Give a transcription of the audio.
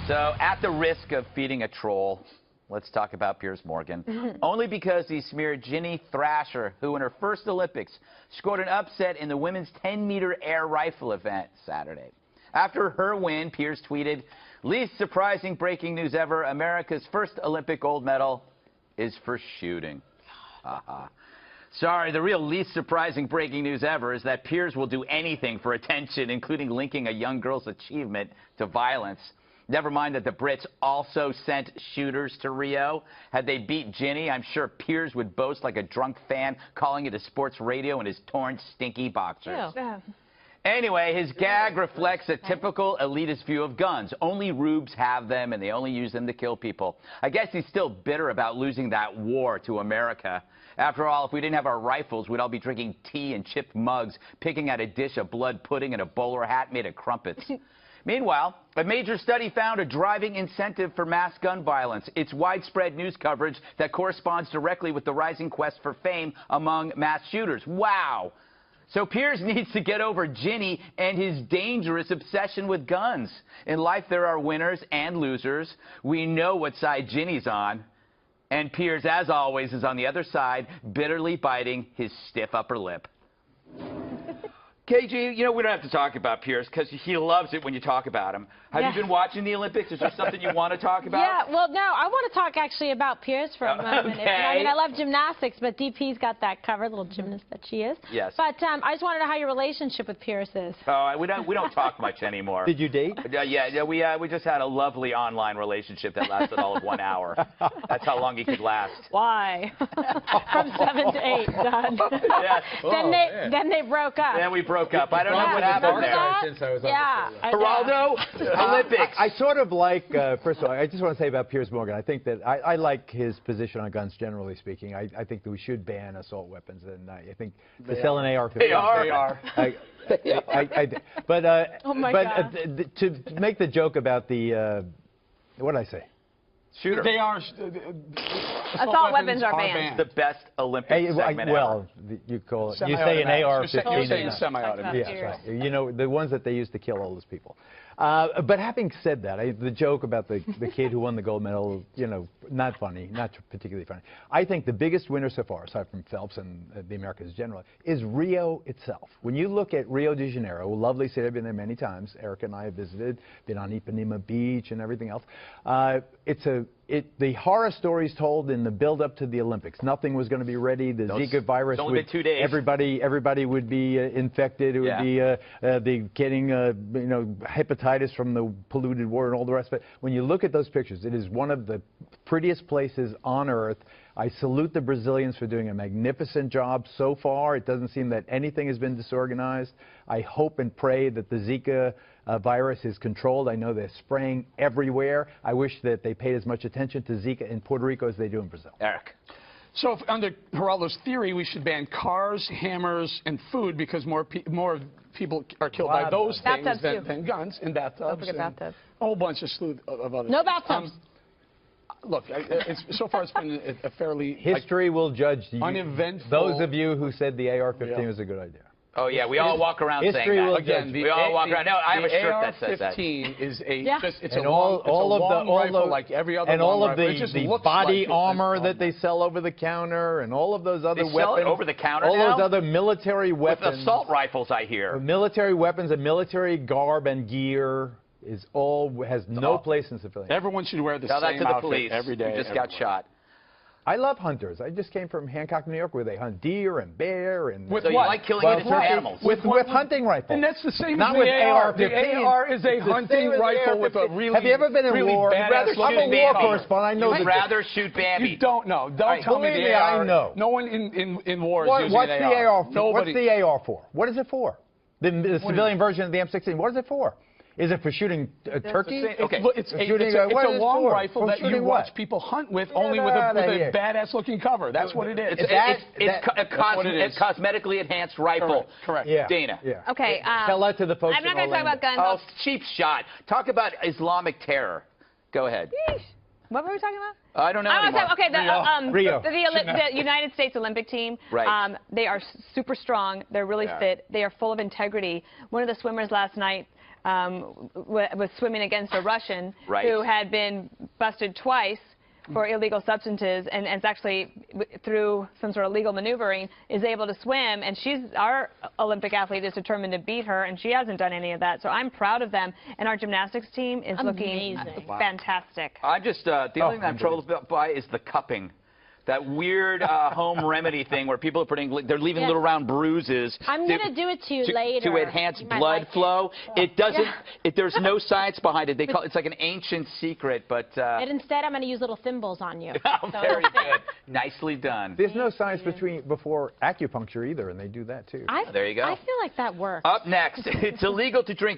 So, at the risk of feeding a troll, let's talk about Piers Morgan. Only because he smeared Ginny Thrasher, who in her first Olympics scored an upset in the women's 10-meter air rifle event Saturday. After her win, Piers tweeted, "Least surprising breaking news ever, America's first Olympic gold medal is for shooting." Sorry, the real least surprising breaking news ever is that Piers will do anything for attention, including linking a young girl's achievement to violence. Never mind that the Brits also sent shooters to Rio. Had they beat Ginny, I'm sure Piers would boast like a drunk fan, calling it a sports radio in his torn, stinky boxers. Yeah. Anyway, his gag reflects a typical elitist view of guns. Only rubes have them, and they only use them to kill people. I guess he's still bitter about losing that war to America. After all, if we didn't have our rifles, we'd all be drinking tea in chipped mugs, picking out a dish of blood pudding and a bowler hat made of crumpets. Meanwhile, a major study found a driving incentive for mass gun violence. It's widespread news coverage that corresponds directly with the rising quest for fame among mass shooters. Wow. So Piers needs to get over Ginny and his dangerous obsession with guns. In life, there are winners and losers. We know what side Ginny's on. And Piers, as always, is on the other side, bitterly biting his stiff upper lip. KG, you know, we don't have to talk about Piers because he loves it when you talk about him. Have you been watching the Olympics? Is there something you want to talk about? Yeah, well, no, I want to talk actually about Piers for a moment. Okay. I mean, I love gymnastics, but DP's got that covered, little gymnast that she is. Yes. But I just want to know how your relationship with Piers is. Oh, we don't talk much anymore. Did you date? Yeah, we just had a lovely online relationship that lasted all of 1 hour. That's how long it could last. Why? From 7 to 8, done. Yes. Then they broke up. Then we broke up. I don't know what happened there. Since I was Geraldo, Olympics. I sort of like, first of all, I just want to say about Piers Morgan, I think that I like his position on guns, generally speaking. I think that we should ban assault weapons, and I think to sell an AR-15. They are. To make the joke about the, what did I say? Shooter. They are. Assault weapons are banned. The best Olympic segment well, ever. you call it. You say an AR-15. You're saying semi-automatic. Yes, right. You know, the ones that they use to kill all those people. But having said that, the joke about the kid who won the gold medal, you know, not funny, not particularly funny. I think the biggest winner so far, aside from Phelps and the Americas generally, is Rio itself. When you look at Rio de Janeiro, a lovely city, I've been there many times. Erica and I have visited, been on Ipanema Beach and everything else. The horror stories told in the build-up to the Olympics. Nothing was going to be ready. The Zika virus. It's only been 2 days. Everybody would be infected. It would be getting you know, hepatitis from the polluted water and all the rest of it. When you look at those pictures, it is one of the prettiest places on earth. I salute the Brazilians for doing a magnificent job so far. It doesn't seem that anything has been disorganized. I hope and pray that the Zika virus is controlled. I know they're spraying everywhere. I wish that they paid as much attention to Zika in Puerto Rico as they do in Brazil. Eric. So if, under Geraldo's theory, we should ban cars, hammers, and food because more people are killed by those things than guns and bathtubs. Bathtubs. A whole bunch of slew of other No things. bathtubs. Look, so far it's been a fairly history will judge uneventful. Those of you who said the AR-15 was a good idea. Oh, yeah, we all walk around saying that. Again, we all walk around. No, I have a shirt that says that. AR-15 is it's and a long rifle like every other and all long of rifle. the body armor that they sell over the counter and all of those other weapons. Sell it over the counter all now? those other military weapons. With assault rifles, I hear. Military weapons and military garb and gear has no place in civilian. Everyone should wear the Tell that same to the outfit police every day. who just got shot. I love hunters. I just came from Hancock, New York, where they hunt deer and bear and. With so you like killing innocent animals? With hunting rifles. And that's the same Not as with the AR. AR-15. The AR is a hunting rifle with a really. Have you ever been in war? I'm a war correspondent. I know. You'd rather shoot Bambi. You don't know. Don't tell me the AR. I know. No one in war is using what's an the AR? Nobody. What's the AR for? What is it for? The civilian version of the M16. What is it for? Is it for shooting turkey? Okay. It's a long rifle that you watch people hunt with, only with a badass-looking cover. That's what it is. It's a cosmetically enhanced rifle. Correct. Yeah. Dana. Yeah. Okay. Tell that to the folks. I'm not going to talk about guns. Oh, cheap shot. Talk about Islamic terror. Go ahead. What were we talking about? I don't know anymore. Okay, Rio. The United States Olympic team, they are super strong. They're really fit. They are full of integrity. One of the swimmers last night was swimming against a Russian Right. who had been busted twice for illegal substances, and it's actually through some sort of legal maneuvering is able to swim, and our Olympic athlete is determined to beat her, and she hasn't done any of that. So I'm proud of them, and our gymnastics team is looking fantastic. I'm just the only thing I'm troubled by is the cupping. That weird home remedy thing where people are they're leaving little round bruises. I'm going to do it to you later. To enhance blood flow. It doesn't, there's no science behind it. It's like an ancient secret, but. And instead, I'm going to use little thimbles on you. Oh, very good. Nicely done. There's no science before acupuncture either, and they do that too. There you go. I feel like that works. Up next, it's illegal to drink